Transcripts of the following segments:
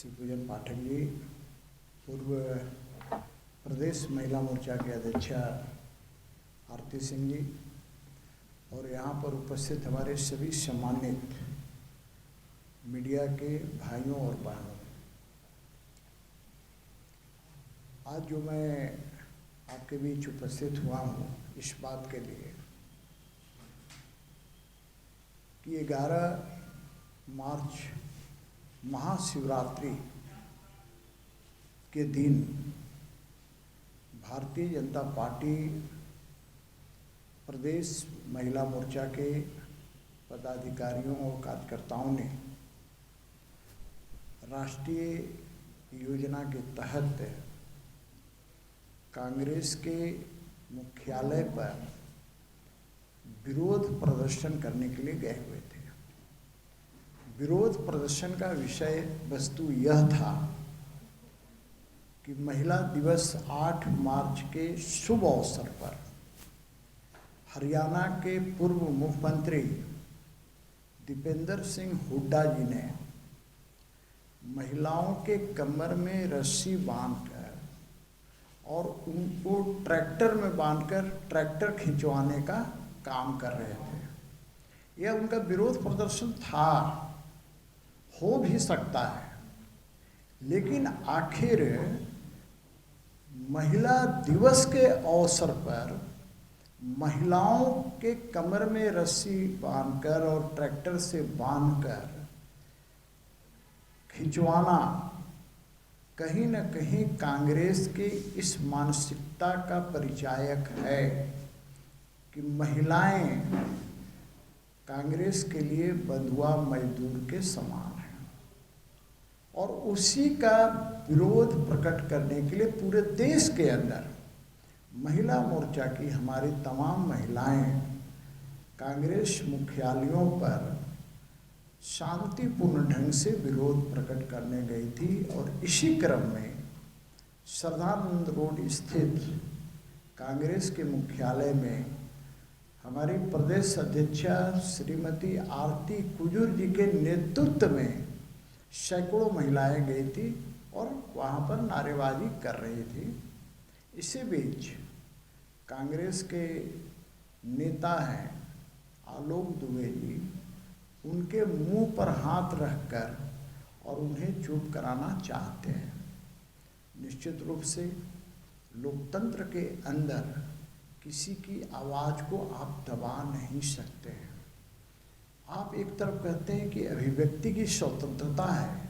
शिवपूजन पाठक जी, पूर्व प्रदेश महिला मोर्चा के अध्यक्षा आरती सिंह जी और यहाँ पर उपस्थित हमारे सभी सम्मानित मीडिया के भाइयों और बहनों, आज जो मैं आपके बीच उपस्थित हुआ हूँ इस बात के लिए कि 11 मार्च महाशिवरात्रि के दिन भारतीय जनता पार्टी प्रदेश महिला मोर्चा के पदाधिकारियों और कार्यकर्ताओं ने राष्ट्रीय योजना के तहत कांग्रेस के मुख्यालय पर विरोध प्रदर्शन करने के लिए गए हुए थे। विरोध प्रदर्शन का विषय वस्तु यह था कि महिला दिवस 8 मार्च के शुभ अवसर पर हरियाणा के पूर्व मुख्यमंत्री दीपेंद्र सिंह हुड्डा जी ने महिलाओं के कमर में रस्सी बांधकर और उनको ट्रैक्टर में बांधकर ट्रैक्टर खिंचवाने का काम कर रहे थे। यह उनका विरोध प्रदर्शन था, हो भी सकता है, लेकिन आखिर महिला दिवस के अवसर पर महिलाओं के कमर में रस्सी बांधकर और ट्रैक्टर से बांधकर खिंचवाना कहीं न कहीं कांग्रेस के इस मानसिकता का परिचायक है कि महिलाएं कांग्रेस के लिए बंधुआ मजदूर के समान हैं और उसी का विरोध प्रकट करने के लिए पूरे देश के अंदर महिला मोर्चा की हमारी तमाम महिलाएं कांग्रेस मुख्यालयों पर शांतिपूर्ण ढंग से विरोध प्रकट करने गई थी। और इसी क्रम में सरदानंद रोड स्थित कांग्रेस के मुख्यालय में हमारी प्रदेश अध्यक्षा श्रीमती आरती कुजूर जी के नेतृत्व में सैकड़ों महिलाएं गई थी और वहाँ पर नारेबाजी कर रही थी। इसी बीच कांग्रेस के नेता हैं आलोक दुबे जी, उनके मुंह पर हाथ रखकर और उन्हें चुप कराना चाहते हैं। निश्चित रूप से लोकतंत्र के अंदर किसी की आवाज़ को आप दबा नहीं सकते हैं। आप एक तरफ कहते हैं कि अभिव्यक्ति की स्वतंत्रता है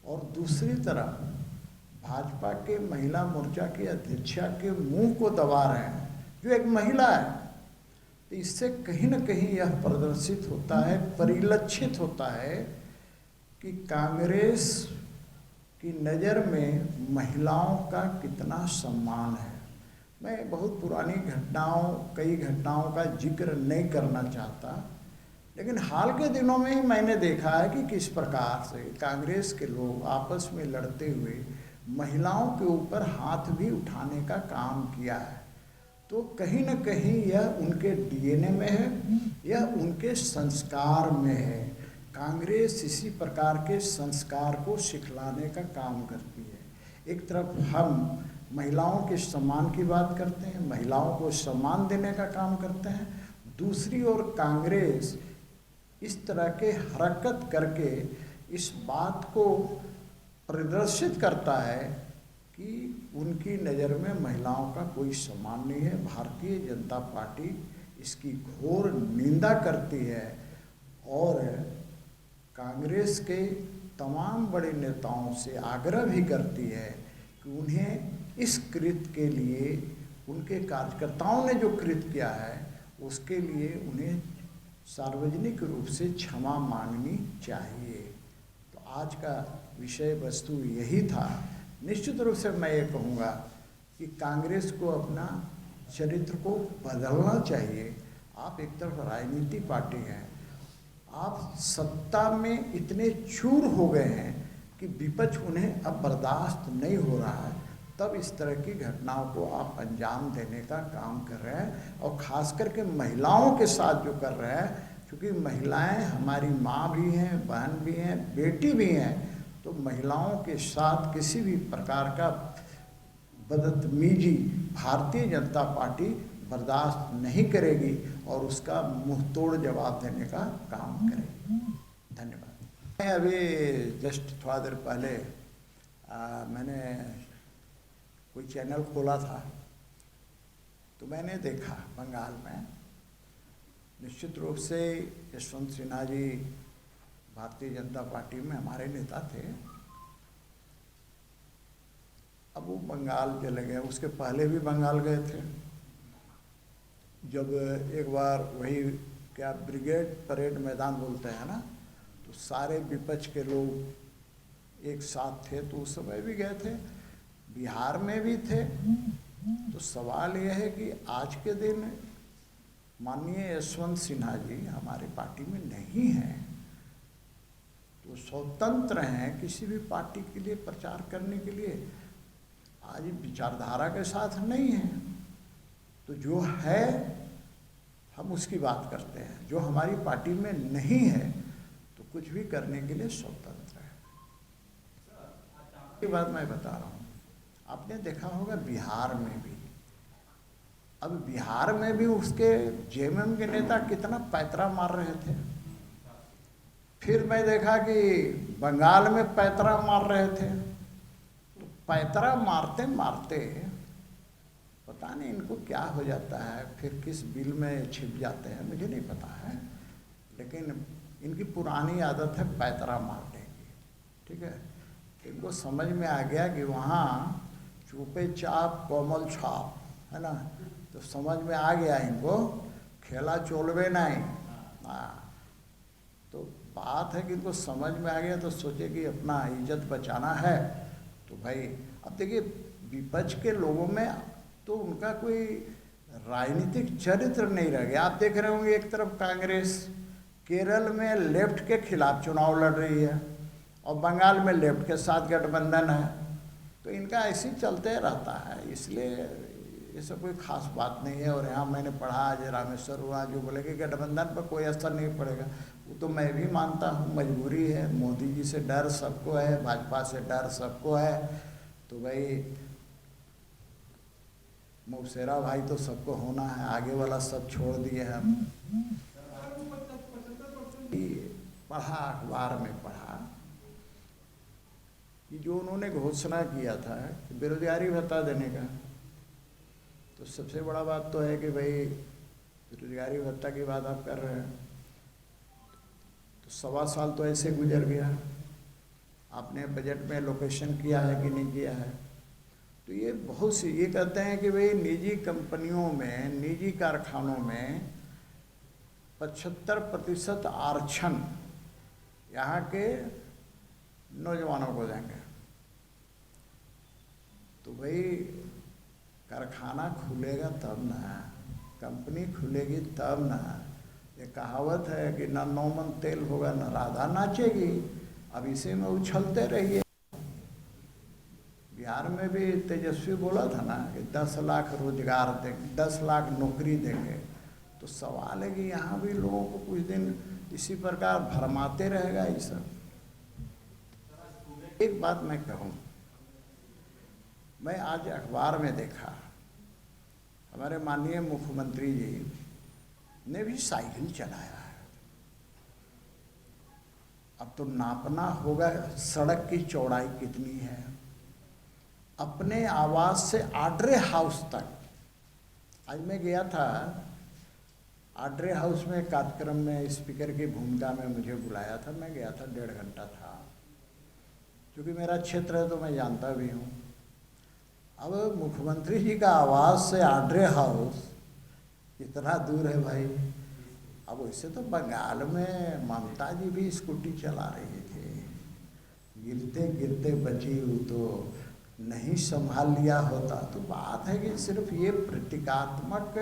और दूसरी तरफ भाजपा के महिला मोर्चा की अध्यक्षा के मुंह को दबा रहे हैं जो एक महिला है। तो इससे कहीं न कहीं यह प्रदर्शित होता है, परिलक्षित होता है कि कांग्रेस की नज़र में महिलाओं का कितना सम्मान है। मैं बहुत पुरानी कई घटनाओं का जिक्र नहीं करना चाहता, लेकिन हाल के दिनों में ही मैंने देखा है कि किस प्रकार से कांग्रेस के लोग आपस में लड़ते हुए महिलाओं के ऊपर हाथ भी उठाने का काम किया है। तो कहीं न कहीं यह उनके डीएनए में है, यह उनके संस्कार में है। कांग्रेस इसी प्रकार के संस्कार को सिखलाने का काम करती है। एक तरफ हम महिलाओं के सम्मान की बात करते हैं, महिलाओं को सम्मान देने का काम करते हैं, दूसरी ओर कांग्रेस इस तरह के हरकत करके इस बात को प्रदर्शित करता है कि उनकी नज़र में महिलाओं का कोई सम्मान नहीं है। भारतीय जनता पार्टी इसकी घोर निंदा करती है और कांग्रेस के तमाम बड़े नेताओं से आग्रह भी करती है कि उन्हें इस कृत्य के लिए, उनके कार्यकर्ताओं ने जो कृत्य किया है उसके लिए उन्हें सार्वजनिक रूप से क्षमा मांगनी चाहिए। तो आज का विषय वस्तु यही था। निश्चित रूप से मैं ये कहूँगा कि कांग्रेस को अपना चरित्र को बदलना चाहिए। आप एक तरफ राजनीतिक पार्टी हैं, आप सत्ता में इतने चूर हो गए हैं कि विपक्ष उन्हें अब बर्दाश्त नहीं हो रहा है, तब इस तरह की घटनाओं को आप अंजाम देने का काम कर रहे हैं। और ख़ास करके महिलाओं के साथ जो कर रहे हैं, क्योंकि महिलाएं हमारी माँ भी हैं, बहन भी हैं, बेटी भी हैं, तो महिलाओं के साथ किसी भी प्रकार का बदतमीजी भारतीय जनता पार्टी बर्दाश्त नहीं करेगी और उसका मुंहतोड़ जवाब देने का काम करेगी। धन्यवाद। मैं अभी जस्ट थोड़ा देर पहले मैंने कोई चैनल खोला था, तो मैंने देखा बंगाल में निश्चित रूप से यशवंत सिन्हा जी भारतीय जनता पार्टी में हमारे नेता थे। अब वो बंगाल चले गए, उसके पहले भी बंगाल गए थे। जब एक बार वही क्या ब्रिगेड परेड मैदान बोलते हैं ना, तो सारे विपक्ष के लोग एक साथ थे, तो उस समय भी गए थे, बिहार में भी थे। तो सवाल यह है कि आज के दिन माननीय यशवंत सिन्हा जी हमारी पार्टी में नहीं हैं, तो स्वतंत्र हैं किसी भी पार्टी के लिए प्रचार करने के लिए, आज विचारधारा के साथ नहीं है। तो जो है हम उसकी बात करते हैं, जो हमारी पार्टी में नहीं है तो कुछ भी करने के लिए स्वतंत्र है। ये बात मैं बता रहा हूँ, आपने देखा होगा बिहार में भी, अब बिहार में भी उसके जेएमएम के नेता कितना पैतरा मार रहे थे। फिर मैं देखा कि बंगाल में पैतरा मार रहे थे। तो पैतरा मारते मारते पता नहीं इनको क्या हो जाता है, फिर किस बिल में छिप जाते हैं मुझे नहीं पता है, लेकिन इनकी पुरानी आदत है पैतरा मारने की। ठीक है, इनको समझ में आ गया कि वहाँ चुपे चाप कोमल छाप है ना, तो समझ में आ गया इनको खेला चोलवे नहीं। हाँ, तो बात है कि इनको समझ में आ गया, तो सोचे कि अपना इज्जत बचाना है। तो भाई अब देखिए विपक्ष के लोगों में तो उनका कोई राजनीतिक चरित्र नहीं रह गया। आप देख रहे होंगे एक तरफ कांग्रेस केरल में लेफ्ट के खिलाफ चुनाव लड़ रही है और बंगाल में लेफ्ट के साथ गठबंधन है, तो इनका ऐसे ही चलते रहता है। इसलिए ये सब कोई खास बात नहीं है। और यहाँ मैंने पढ़ा आज रामेश्वर हुआ जो बोले कि गठबंधन पर कोई असर नहीं पड़ेगा, वो तो मैं भी मानता हूँ, मजबूरी है। मोदी जी से डर सबको है, भाजपा से डर सबको है, तो भाई मौसेरा भाई तो सबको होना है, आगे वाला सब छोड़ दिए हम। पढ़ा अखबार में पढ़ा कि जो उन्होंने घोषणा किया था बेरोजगारी भत्ता देने का, तो सबसे बड़ा बात तो है कि भाई बेरोजगारी भत्ता की बात आप कर रहे हैं, तो 1.25 साल तो ऐसे गुजर गया। आपने बजट में लोकेशन किया है कि नहीं किया है? तो ये बहुत सी ये कहते हैं कि भाई निजी कंपनियों में, निजी कारखानों में 75% आरक्षण यहाँ के नौजवानों को देंगे। तो भाई कारखाना खुलेगा तब ना, कंपनी खुलेगी तब ना। ये कहावत है कि ना नौमन तेल होगा ना राधा नाचेगी। अब इसी में उछलते रहिए। बिहार में भी तेजस्वी बोला था ना कि 10 लाख रोजगार देंगे, 10 लाख नौकरी देंगे। तो सवाल है कि यहाँ भी लोगों को कुछ दिन इसी प्रकार भरमाते रहेगा ये सब। एक बात मैं कहूँ, मैं आज अखबार में देखा हमारे माननीय मुख्यमंत्री जी ने भी साइकिल चलाया है। अब तो नापना होगा सड़क की चौड़ाई कितनी है। अपने आवास से आड्रे हाउस तक, आज मैं गया था आड्रे हाउस में कार्यक्रम में स्पीकर की भूमिका में मुझे बुलाया था, मैं गया था, 1.5 घंटा था। क्योंकि मेरा क्षेत्र है तो मैं जानता भी हूँ। अब मुख्यमंत्री जी का आवास से आड्रे हाउस इतना दूर है भाई। अब वैसे तो बंगाल में ममता जी भी स्कूटी चला रही थी, गिरते गिरते बची, वो तो नहीं संभाल लिया होता। तो बात है कि सिर्फ ये प्रतीकात्मक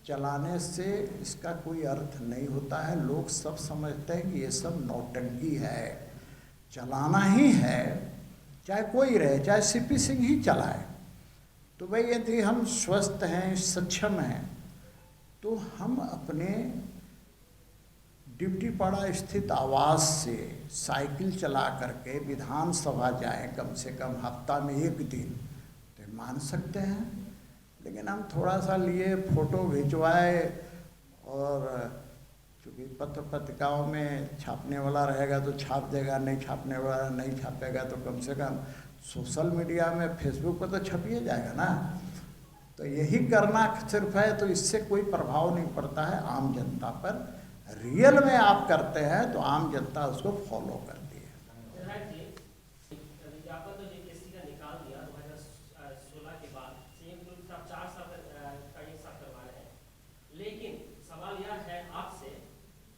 चलाने से इसका कोई अर्थ नहीं होता है। लोग सब समझते हैं कि ये सब नौटंकी है, चलाना ही है, चाहे कोई रहे, चाहे सीपी सिंह ही चलाए। तो भाई यदि हम स्वस्थ हैं, सक्षम हैं, तो हम अपने डिप्टीपाड़ा स्थित आवास से साइकिल चला करके विधानसभा जाएं कम से कम हफ्ता में एक दिन, तो मान सकते हैं। लेकिन हम थोड़ा सा लिए, फोटो खिंचवाए, और चूँकि पत्र पत्रिकाओं में छापने वाला रहेगा तो छाप देगा, नहीं छापने वाला नहीं छापेगा, तो कम से कम सोशल मीडिया में, फेसबुक पर तो छप ही जाएगा ना। तो यही करना सिर्फ है, तो इससे कोई प्रभाव नहीं पड़ता है आम जनता पर। रियल में आप करते हैं तो आम जनता उसको फॉलो करती है। विज्ञापन तो जेपीएससी का निकाल दिया 2016 के बाद, संयुक्त रूप से आप 4 साल का एक साथ करवा रहे हैं। लेकिन सवाल यह है आपसे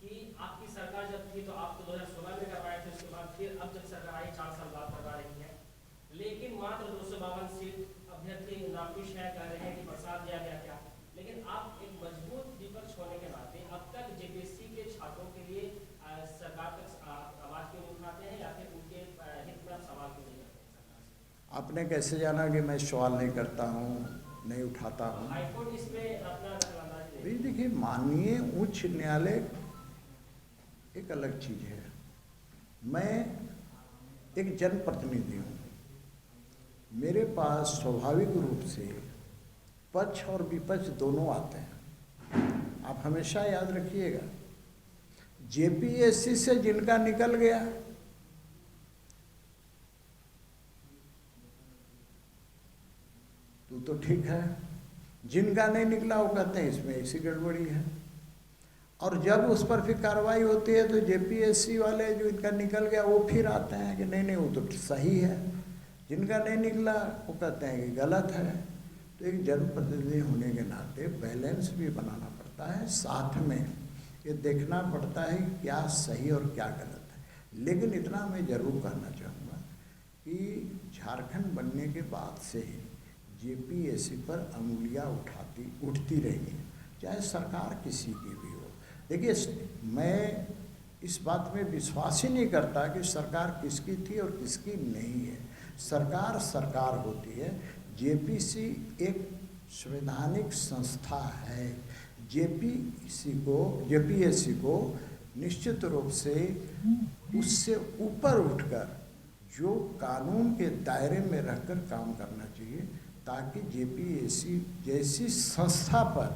कि आपकी सरकार जब थी तो आप तो 2016 में करवाए थे, उसके बाद फिर अब जब सरकार आई 4 साल बाद करवा रही है, लेकिन मात्र 252 सीट अभ्यर्थी नाखुश है, कह रहे हैं कि प्रसाद दिया गया क्या। लेकिन आप एक मजबूत विपक्ष होने के नाते अब तक जेपीएससी के छात्रों के लिए सरकार तक आवाज क्यों नहीं उठाते हैं, या फिर उनके हित में आप सवाल क्यों नहीं करते हैं सरकार से? आपने कैसे जाना कि मैं सवाल नहीं करता हूँ, नहीं उठाता हूँ? हाईकोर्ट इसमें अपना दखलंदाजी। देखिए, माननीय उच्च न्यायालय एक अलग चीज़ है। मैं एक जनप्रतिनिधि हूँ, मेरे पास स्वाभाविक रूप से पक्ष और विपक्ष दोनों आते हैं। आप हमेशा याद रखिएगा, जेपीएससी से जिनका निकल गया, तो ठीक है, जिनका नहीं निकला वो कहते हैं इसमें ऐसी गड़बड़ी है। और जब उस पर फिर कार्रवाई होती है तो जेपीएससी वाले जो इनका निकल गया वो फिर आते हैं कि नहीं नहीं वो तो सही है, जिनका नहीं निकला वो कहते हैं कि गलत है। तो एक जनप्रतिनिधि होने के नाते बैलेंस भी बनाना पड़ता है, साथ में ये देखना पड़ता है कि क्या सही और क्या गलत है। लेकिन इतना मैं ज़रूर कहना चाहूँगा कि झारखंड बनने के बाद से ही जेपीएससी पर अंगुलियाँ उठती रही हैं, चाहे सरकार किसी की भी हो। देखिए, मैं इस बात में विश्वास ही नहीं करता कि सरकार किसकी थी और किसकी नहीं है। सरकार सरकार होती है। जेपीएससी एक संवैधानिक संस्था है। जेपीएससी को निश्चित रूप से उससे ऊपर उठकर जो कानून के दायरे में रहकर काम करना चाहिए, ताकि जेपीएससी जैसी संस्था पर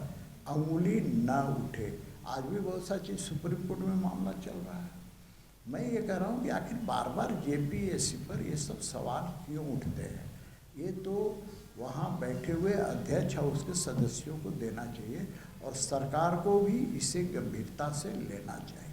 अंगुली ना उठे। आज भी बहुत सा चीज़ सुप्रीम कोर्ट में मामला चल रहा है। मैं ये कह रहा हूँ कि आखिर बार बार जेपीएससी पर ये सब सवाल क्यों उठते हैं। ये तो वहाँ बैठे हुए अध्यक्ष और उसके सदस्यों को देना चाहिए, और सरकार को भी इसे गंभीरता से लेना चाहिए।